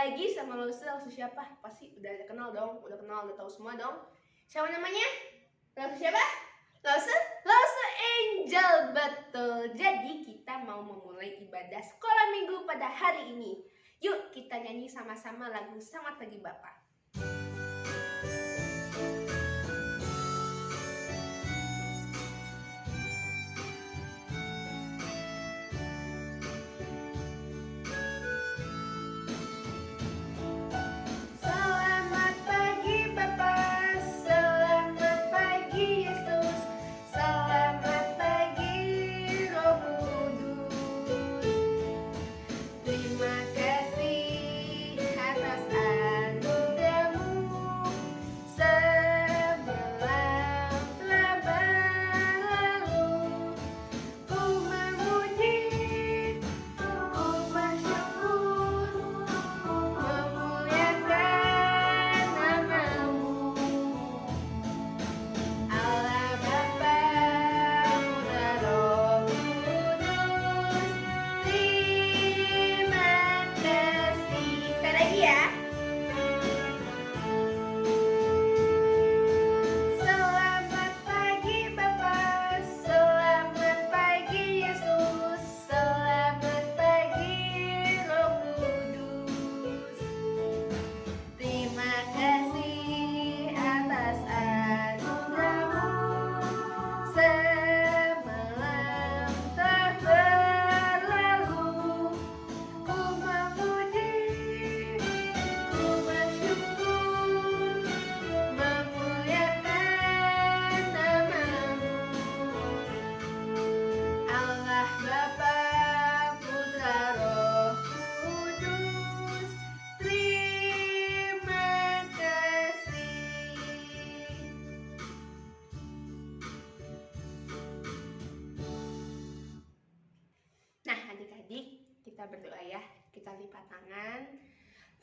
lagi sama Lause siapa? Pasti udah kenal dong, udah tahu semua dong. Siapa namanya? Lause siapa? Lause Angel, betul. Jadi kita mau memulai ibadah sekolah minggu pada hari ini. Yuk kita nyanyi sama-sama lagu Selamat Pagi Bapak. Kita berdoa ya, kita lipat tangan,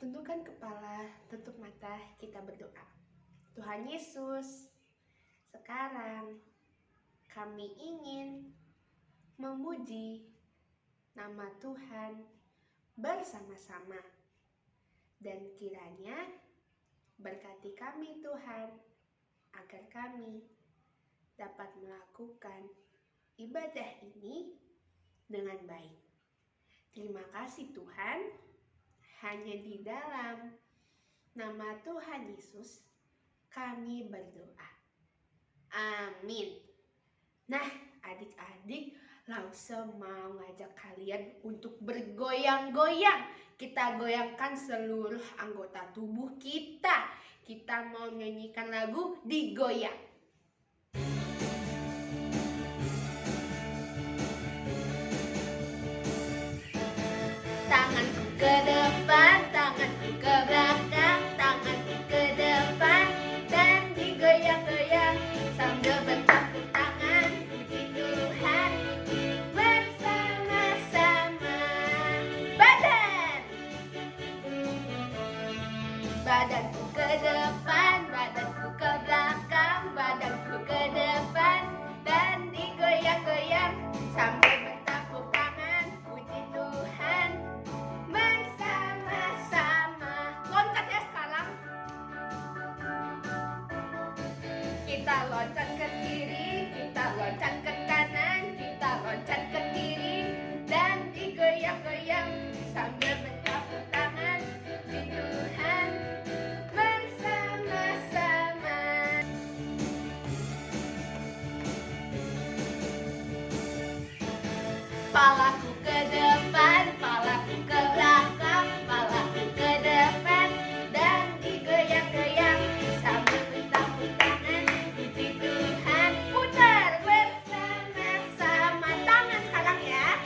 tundukkan kepala, tutup mata, kita berdoa. Tuhan Yesus, sekarang kami ingin memuji nama Tuhan bersama-sama. Dan kiranya berkati kami Tuhan, agar kami dapat melakukan ibadah ini dengan baik. Terima kasih Tuhan, hanya di dalam nama Tuhan Yesus kami berdoa. Amin. Nah, adik-adik, Lause mau ngajak kalian untuk bergoyang-goyang. Kita goyangkan seluruh anggota tubuh kita. Kita mau nyanyikan lagu Digoyang. Tanganku ke depan, tanganku ke belakang, tanganku ke depan, dan digoyang-goyang sambil bertepuk tangan, puji Tuhan bersama-sama. Badanku ke depan, badanku ke belakang, badanku ke depan, dan digoyang-goyang sambil bertepuk tangan, puji Tuhan bersama-sama. Loncat ya sekarang. Kita loncat ke kiri, kita loncat ke kanan, kita loncat ke kiri, dan digoyang-goyang sambil bertepuk tangan, puji Tuhan bersama-sama. Palaku ke depan, palaku ke belakang, palaku ke depan, dan digoyang-goyang sambil bertepuk tangan, puji Tuhan. Putar bersama-sama, tangan sekarang ya.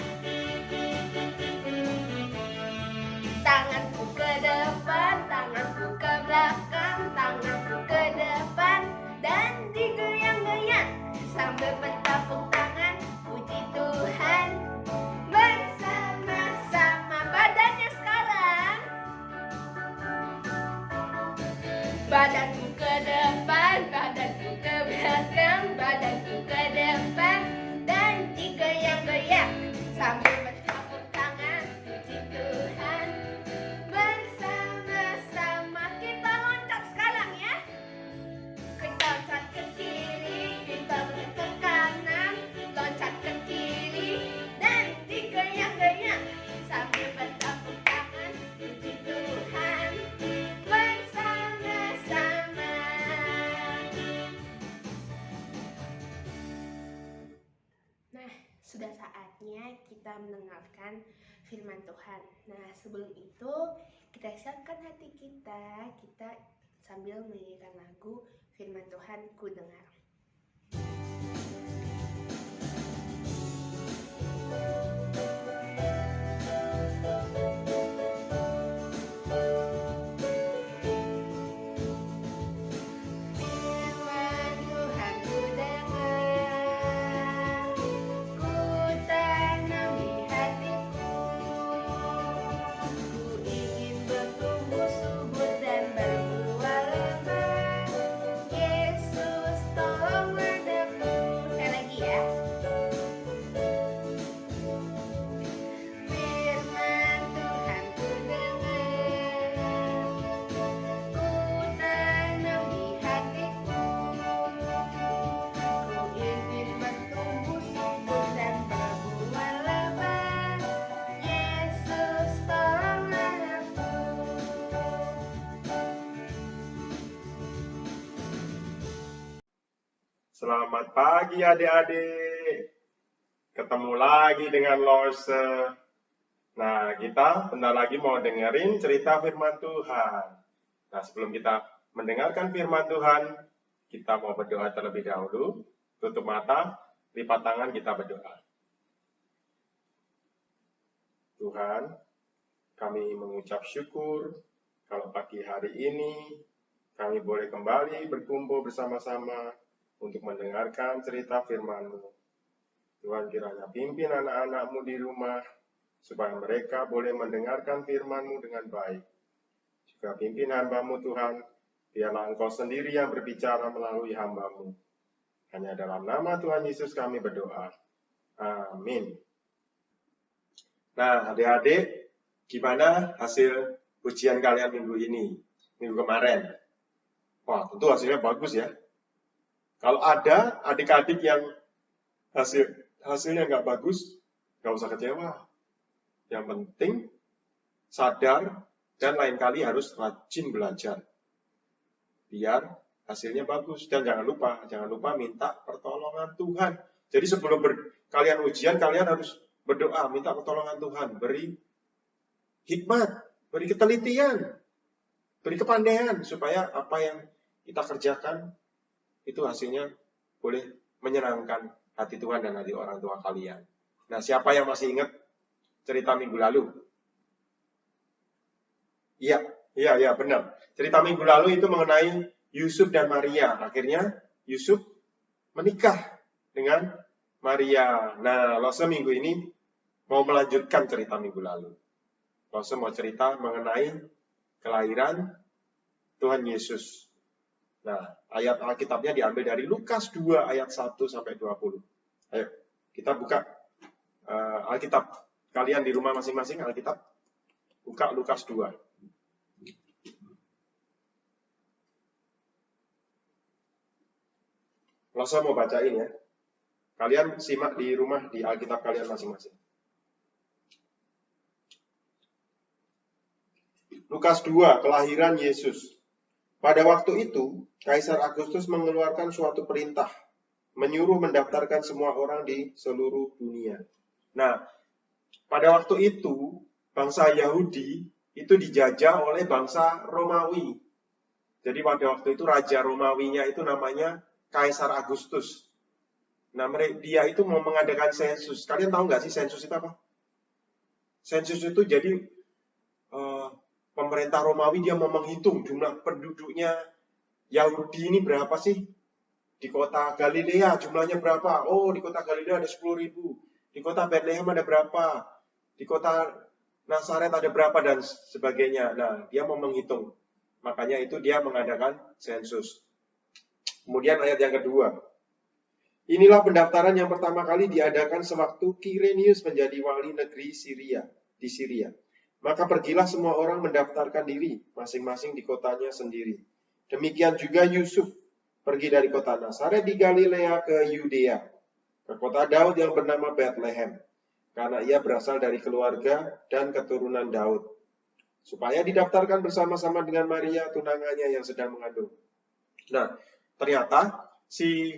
Tanganku ke depan, tanganku ke belakang, tanganku ke depan, dan digoyang-goyang sambil bertepuk tangan, puji Tuhan bersama-sama. sudah saatnya kita mendengarkan firman Tuhan. Nah, sebelum itu kita siapkan hati kita sambil menyanyikan lagu firman Tuhan ku dengar. Selamat pagi adik-adik. Ketemu lagi dengan Lorse. Nah, kita bentar lagi mau dengerin cerita firman Tuhan. Nah, sebelum kita mendengarkan firman Tuhan, kita mau berdoa terlebih dahulu. Tutup mata, lipat tangan, kita berdoa. Tuhan, kami mengucap syukur kalau pagi hari ini kami boleh kembali berkumpul bersama-sama untuk mendengarkan cerita firman-Mu. Tuhan, kiranya pimpin anak-anak-Mu di rumah, supaya mereka boleh mendengarkan firman-Mu dengan baik. Juga pimpin hamba-Mu Tuhan, biarlah Engkau sendiri yang berbicara melalui hamba-Mu. Hanya dalam nama Tuhan Yesus kami berdoa. Amin. Nah, adik-adik, gimana hasil ujian kalian minggu ini? Minggu kemarin? Wah, tentu hasilnya bagus ya. Kalau ada adik-adik yang hasilnya nggak bagus, nggak usah kecewa. Yang penting sadar dan lain kali harus rajin belajar. Biar hasilnya bagus. Dan jangan lupa minta pertolongan Tuhan. Jadi sebelum kalian ujian, kalian harus berdoa, minta pertolongan Tuhan. Beri hikmat, beri ketelitian, beri kepandaian, supaya apa yang kita kerjakan itu hasilnya boleh menyenangkan hati Tuhan dan hati orang tua kalian. Nah, siapa yang masih ingat cerita minggu lalu? Iya, benar. Cerita minggu lalu itu mengenai Yusuf dan Maria. Akhirnya Yusuf menikah dengan Maria. Nah, Lose minggu ini mau melanjutkan cerita minggu lalu. Lose mau cerita mengenai kelahiran Tuhan Yesus. Nah, ayat Alkitabnya diambil dari Lukas 2 ayat 1 sampai 20. Ayo, kita buka Alkitab. Kalian di rumah masing-masing Alkitab. Buka Lukas 2. Lose mau bacain ya. Kalian simak di rumah di Alkitab kalian masing-masing. Lukas 2, kelahiran Yesus. Pada waktu itu, Kaisar Agustus mengeluarkan suatu perintah, menyuruh mendaftarkan semua orang di seluruh dunia. Nah, pada waktu itu, bangsa Yahudi itu dijajah oleh bangsa Romawi. Jadi pada waktu itu Raja Romawinya itu namanya Kaisar Agustus. Nah, dia itu mau mengadakan sensus. Kalian tahu nggak sih sensus itu apa? Sensus itu jadi pemerintah Romawi dia mau menghitung jumlah penduduknya Yahudi ini berapa sih? Di kota Galilea jumlahnya berapa? Oh, di kota Galilea ada 10.000. Di kota Bethlehem ada berapa? Di kota Nazaret ada berapa dan sebagainya. Nah, dia mau menghitung. Makanya itu dia mengadakan sensus. Kemudian ayat yang kedua. Inilah pendaftaran yang pertama kali diadakan sewaktu Quirinius menjadi wali negeri di Syria. Maka pergilah semua orang mendaftarkan diri, masing-masing di kotanya sendiri. Demikian juga Yusuf pergi dari kota Nazaret di Galilea ke Yudea, ke kota Daud yang bernama Bethlehem, karena ia berasal dari keluarga dan keturunan Daud, supaya didaftarkan bersama-sama dengan Maria, tunangannya yang sedang mengandung. Nah, ternyata si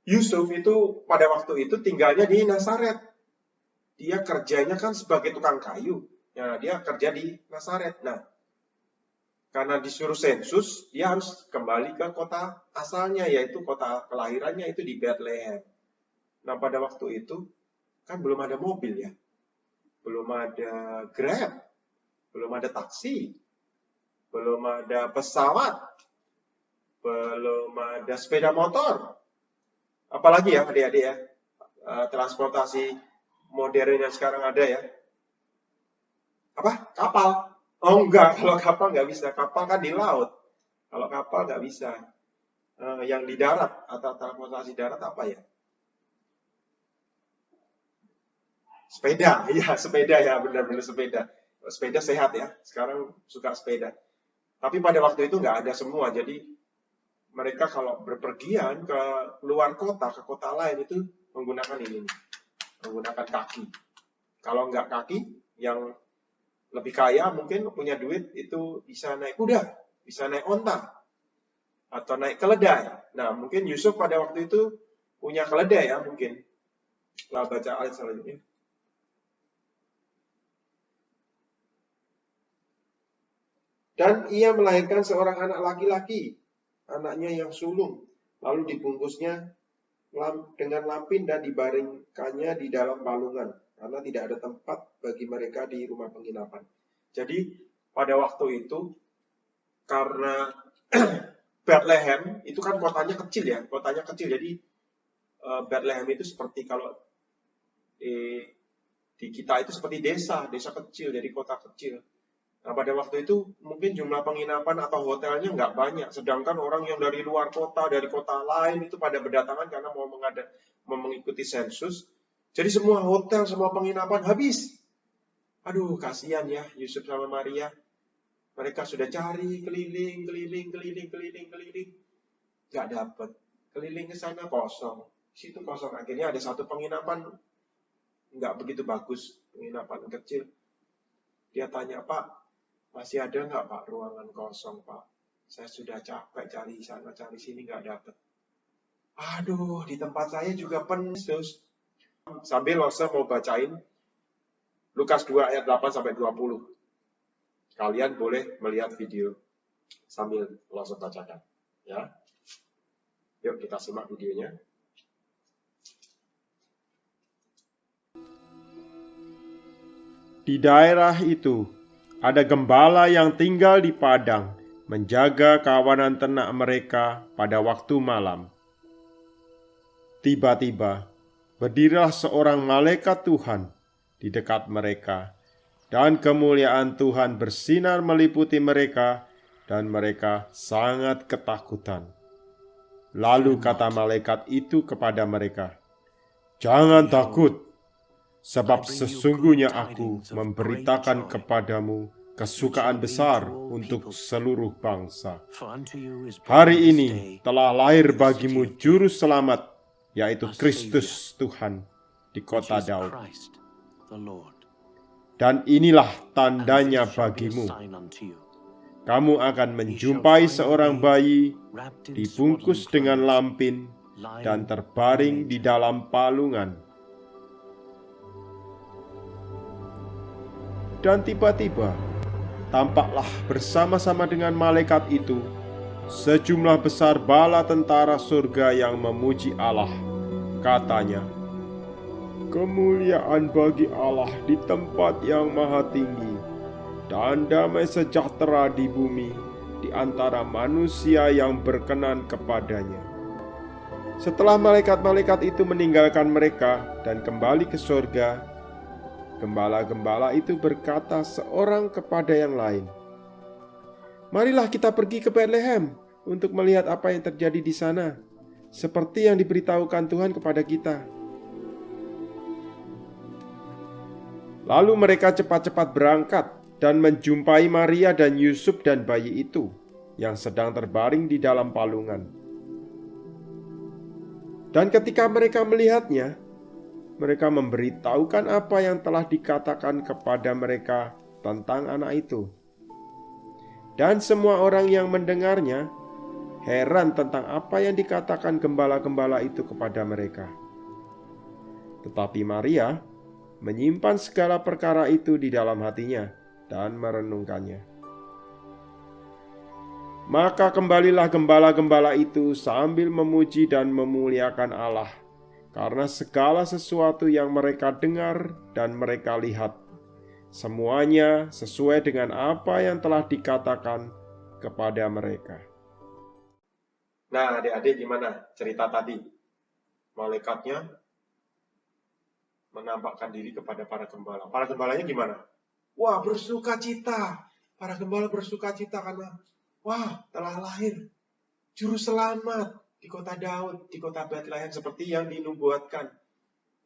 Yusuf itu pada waktu itu tinggalnya di Nazaret. Dia kerjanya kan sebagai tukang kayu. Nah, dia kerja di Nazaret. Nah, karena disuruh sensus, dia harus kembali ke kota asalnya, yaitu kota kelahirannya itu di Bethlehem. Nah, pada waktu itu kan belum ada mobil ya. Belum ada Grab, belum ada taksi, belum ada pesawat, belum ada sepeda motor. Apalagi ya adik-adik ya, transportasi modern yang sekarang ada ya. Apa? Kapal. Oh enggak, kalau kapal nggak bisa. Kapal kan di laut. Kalau kapal nggak bisa. Yang di darat atau transportasi darat apa ya? Sepeda, iya sepeda ya, benar-benar sepeda. Sepeda sehat ya, sekarang suka sepeda. Tapi pada waktu itu nggak ada semua, jadi mereka kalau berpergian ke luar kota, ke kota lain itu menggunakan ini, menggunakan kaki. Kalau nggak kaki, yang lebih kaya mungkin punya duit itu bisa naik kuda, bisa naik onta, atau naik keledai. Nah mungkin Yusuf pada waktu itu punya keledai ya mungkin. Lah baca ayat selanjutnya. Dan ia melahirkan seorang anak laki-laki, anaknya yang sulung, lalu dibungkusnya dengan lampin dan dibaringkannya di dalam palungan, karena tidak ada tempat bagi mereka di rumah penginapan. Jadi pada waktu itu, karena Bethlehem itu kan kotanya kecil ya, kotanya kecil. Jadi Bethlehem itu seperti kalau di kita itu seperti desa kecil, jadi kota kecil. Nah pada waktu itu mungkin jumlah penginapan atau hotelnya nggak banyak. Sedangkan orang yang dari luar kota, dari kota lain itu pada berdatangan karena mau mengikuti sensus. Jadi semua hotel, semua penginapan habis. Aduh kasihan ya Yusuf sama Maria. Mereka sudah cari keliling. Nggak dapat. Keliling ke sana kosong. Situ kosong. Akhirnya ada satu penginapan nggak begitu bagus. Penginapan kecil. Dia tanya, Pak, masih ada nggak Pak ruangan kosong Pak? Saya sudah capek cari sana cari sini nggak dapat. Aduh di tempat saya juga penuh. Sambil Lose mau bacain Lukas 2 ayat 8 sampai 20. Kalian boleh melihat video sambil Lose bacakan, ya. Yuk kita simak videonya. Di daerah itu ada gembala yang tinggal di padang, menjaga kawanan ternak mereka pada waktu malam. Tiba-tiba, berdirilah seorang malaikat Tuhan di dekat mereka, dan kemuliaan Tuhan bersinar meliputi mereka, dan mereka sangat ketakutan. Lalu kata malaikat itu kepada mereka, "Jangan takut, sebab sesungguhnya aku memberitakan kepadamu kesukaan besar untuk seluruh bangsa. Hari ini telah lahir bagimu juru selamat, yaitu Kristus Tuhan di kota Daud. Dan inilah tandanya bagimu. Kamu akan menjumpai seorang bayi dibungkus dengan lampin dan terbaring di dalam palungan." Dan tiba-tiba, tampaklah bersama-sama dengan malaikat itu sejumlah besar bala tentara surga yang memuji Allah. Katanya, "Kemuliaan bagi Allah di tempat yang maha tinggi, dan damai sejahtera di bumi di antara manusia yang berkenan kepadanya." Setelah malaikat-malaikat itu meninggalkan mereka dan kembali ke surga, gembala-gembala itu berkata seorang kepada yang lain, "Marilah kita pergi ke Bethlehem untuk melihat apa yang terjadi di sana, seperti yang diberitahukan Tuhan kepada kita." Lalu mereka cepat-cepat berangkat dan menjumpai Maria dan Yusuf dan bayi itu yang sedang terbaring di dalam palungan. Dan ketika mereka melihatnya, mereka memberitahukan apa yang telah dikatakan kepada mereka tentang anak itu. Dan semua orang yang mendengarnya heran tentang apa yang dikatakan gembala-gembala itu kepada mereka. Tetapi Maria menyimpan segala perkara itu di dalam hatinya dan merenungkannya. Maka kembalilah gembala-gembala itu sambil memuji dan memuliakan Allah karena segala sesuatu yang mereka dengar dan mereka lihat, semuanya sesuai dengan apa yang telah dikatakan kepada mereka. Nah, adik-adik gimana cerita tadi? Malaikatnya menampakkan diri kepada para gembala. Para gembalanya gimana? Wah, bersuka cita. Para gembala bersuka cita karena telah lahir juru selamat di kota Daud, di kota Bethlehem seperti yang dinubuatkan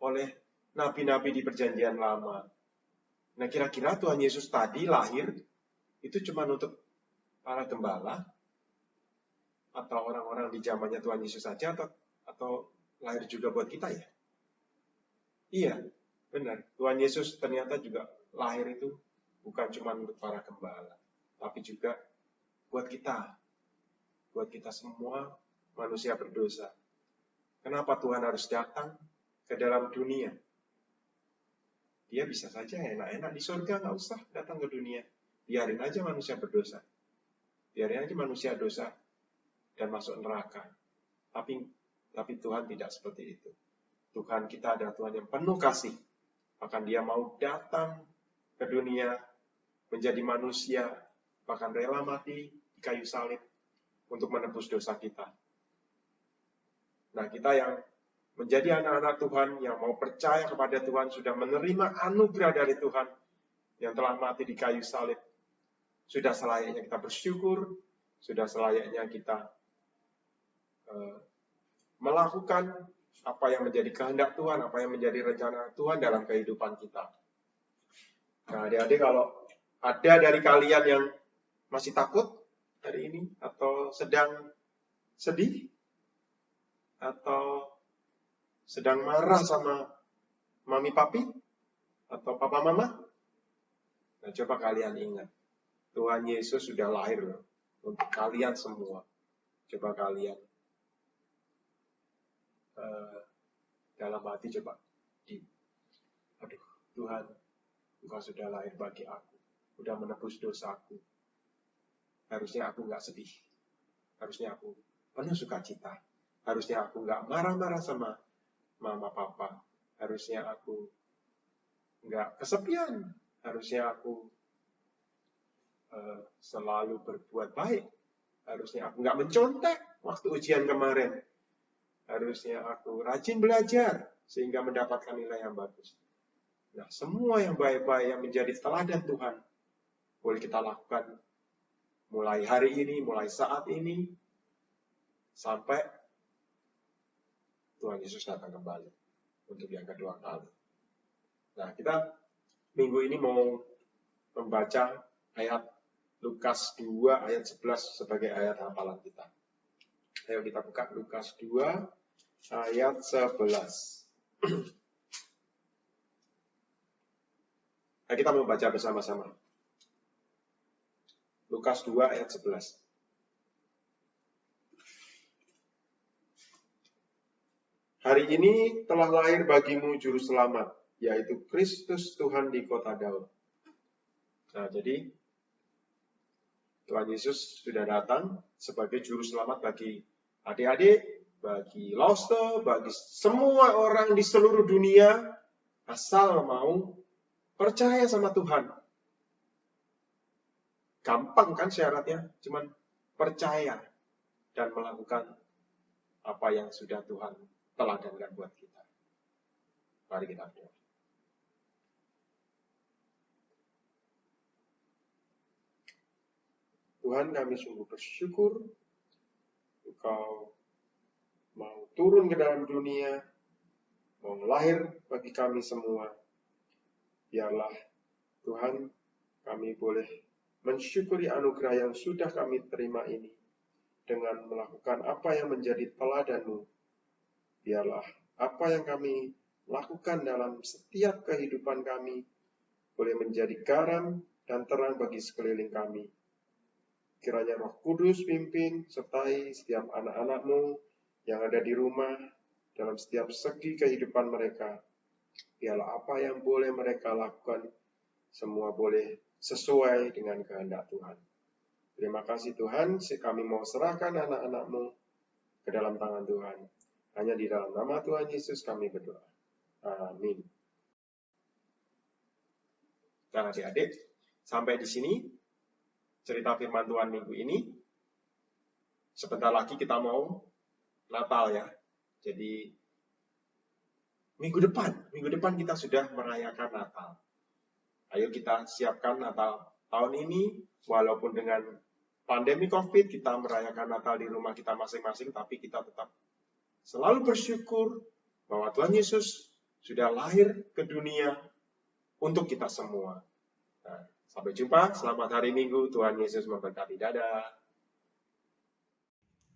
oleh nabi-nabi di Perjanjian Lama. Nah, kira-kira Tuhan Yesus tadi lahir itu cuma untuk para gembala atau orang-orang di zamannya Tuhan Yesus saja atau lahir juga buat kita ya? Iya, benar. Tuhan Yesus ternyata juga lahir itu bukan cuma untuk para gembala, tapi juga buat kita semua manusia berdosa. Kenapa Tuhan harus datang ke dalam dunia? Dia bisa saja enak-enak di surga, nggak usah datang ke dunia. Biarin aja manusia berdosa. Biarin aja manusia dosa dan masuk neraka. Tapi Tuhan tidak seperti itu. Tuhan kita adalah Tuhan yang penuh kasih. Bahkan Dia mau datang ke dunia, menjadi manusia, bahkan rela mati di kayu salib untuk menebus dosa kita. Nah, kita yang menjadi anak-anak Tuhan, yang mau percaya kepada Tuhan, sudah menerima anugerah dari Tuhan yang telah mati di kayu salib. Sudah selayaknya kita bersyukur, sudah selayaknya kita melakukan apa yang menjadi kehendak Tuhan, apa yang menjadi rencana Tuhan dalam kehidupan kita. Nah, adik-adik, kalau ada dari kalian yang masih takut hari ini, atau sedang sedih, atau sedang marah sama mami papi, atau papa mama, nah coba kalian ingat, Tuhan Yesus sudah lahir loh, untuk kalian semua. Coba kalian dalam hati coba Tuhan, Engkau sudah lahir bagi aku, sudah menebus dosaku. Harusnya aku nggak sedih, harusnya aku penuh sukacita, harusnya aku nggak marah-marah sama mama papa, harusnya aku nggak kesepian, harusnya aku selalu berbuat baik, harusnya aku nggak mencontek waktu ujian kemarin, harusnya aku rajin belajar sehingga mendapatkan nilai yang bagus. Nah, semua yang baik-baik yang menjadi teladan Tuhan boleh kita lakukan mulai hari ini, mulai saat ini, sampai Tuhan Yesus datang kembali untuk yang kedua kali. Nah, kita minggu ini mau membaca ayat Lukas 2 ayat 11 sebagai ayat hafalan kita. Ayo kita buka Lukas 2 ayat 11. Nah, kita membaca bersama-sama. Lukas 2 ayat 11. Hari ini telah lahir bagimu juru selamat, yaitu Kristus Tuhan di kota Daud. Nah, jadi Tuhan Yesus sudah datang sebagai juru selamat bagi adik-adik, bagi Lauste, bagi semua orang di seluruh dunia, asal mau percaya sama Tuhan. Gampang kan syaratnya, cuman percaya dan melakukan apa yang sudah Tuhan teladankan buat kita. Mari kita berdoa. Tuhan, kami sungguh bersyukur Engkau mau turun ke dalam dunia, mau lahir bagi kami semua. Biarlah Tuhan, kami boleh mensyukuri anugerah yang sudah kami terima ini dengan melakukan apa yang menjadi teladan-Mu. Biarlah apa yang kami lakukan dalam setiap kehidupan kami boleh menjadi garam dan terang bagi sekeliling kami. Kiranya Roh Kudus pimpin, sertai setiap anak-anak-Mu yang ada di rumah, dalam setiap segi kehidupan mereka. Biarlah apa yang boleh mereka lakukan, semua boleh sesuai dengan kehendak Tuhan. Terima kasih Tuhan, kami mau serahkan anak-anak-Mu ke dalam tangan Tuhan. Hanya di dalam nama Tuhan Yesus kami berdoa. Amin. Dan adik-adik, sampai di sini cerita firman Tuhan minggu ini. Sebentar lagi kita mau Natal ya. Jadi minggu depan kita sudah merayakan Natal. Ayo kita siapkan Natal tahun ini, walaupun dengan pandemi COVID, kita merayakan Natal di rumah kita masing-masing, tapi kita tetap selalu bersyukur bahwa Tuhan Yesus sudah lahir ke dunia untuk kita semua. Nah, sampai jumpa, selamat hari Minggu, Tuhan Yesus memberkati. Dadah.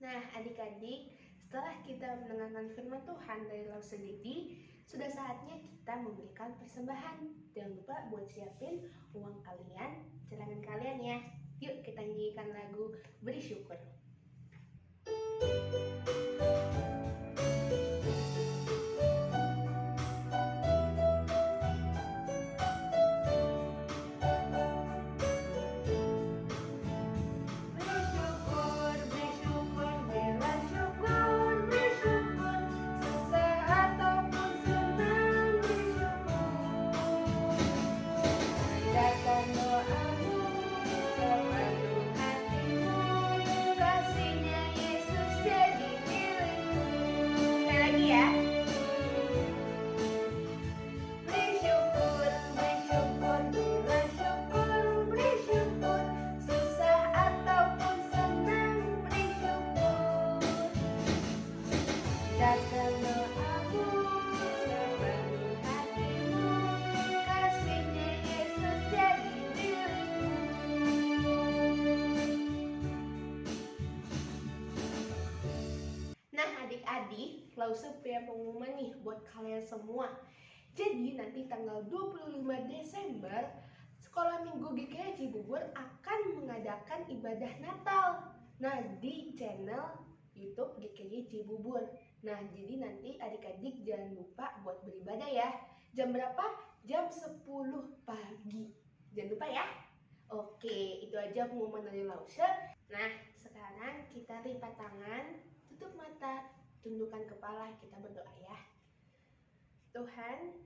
Nah, adik-adik, setelah kita mendengarkan firman Tuhan dari Lause Didi, sudah saatnya kita memberikan persembahan. Jangan lupa buat siapin uang kalian, celengan kalian ya. Yuk kita nyanyikan lagu Beri Syukur. Adik-adik, Lause punya pengumuman nih buat kalian semua. Jadi nanti tanggal 25 Desember, Sekolah Minggu GKI Cibubur akan mengadakan ibadah Natal. Nah, di channel YouTube GKI Cibubur. Nah, jadi nanti adik-adik jangan lupa buat beribadah ya. Jam berapa? Jam 10 pagi. Jangan lupa ya. Oke, itu aja pengumuman dari Lause. Nah, sekarang kita lipat tangan, tutup mata, tundukkan kepala, kita berdoa ya. Tuhan,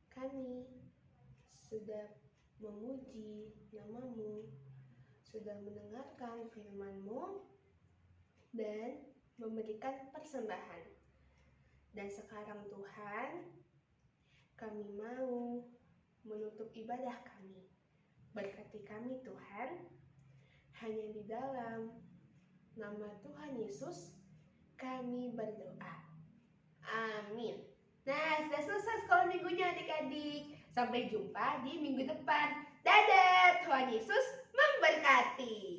kami sudah memuji nama-Mu, sudah mendengarkan firman-Mu, dan memberikan persembahan. Dan sekarang Tuhan, kami mau menutup ibadah kami. Berkati kami Tuhan, hanya di dalam nama Tuhan Yesus kami berdoa. Amin. Nah, sudah selesai sekolah minggunya adik-adik. Sampai jumpa di minggu depan. Dadah, Tuhan Yesus memberkati.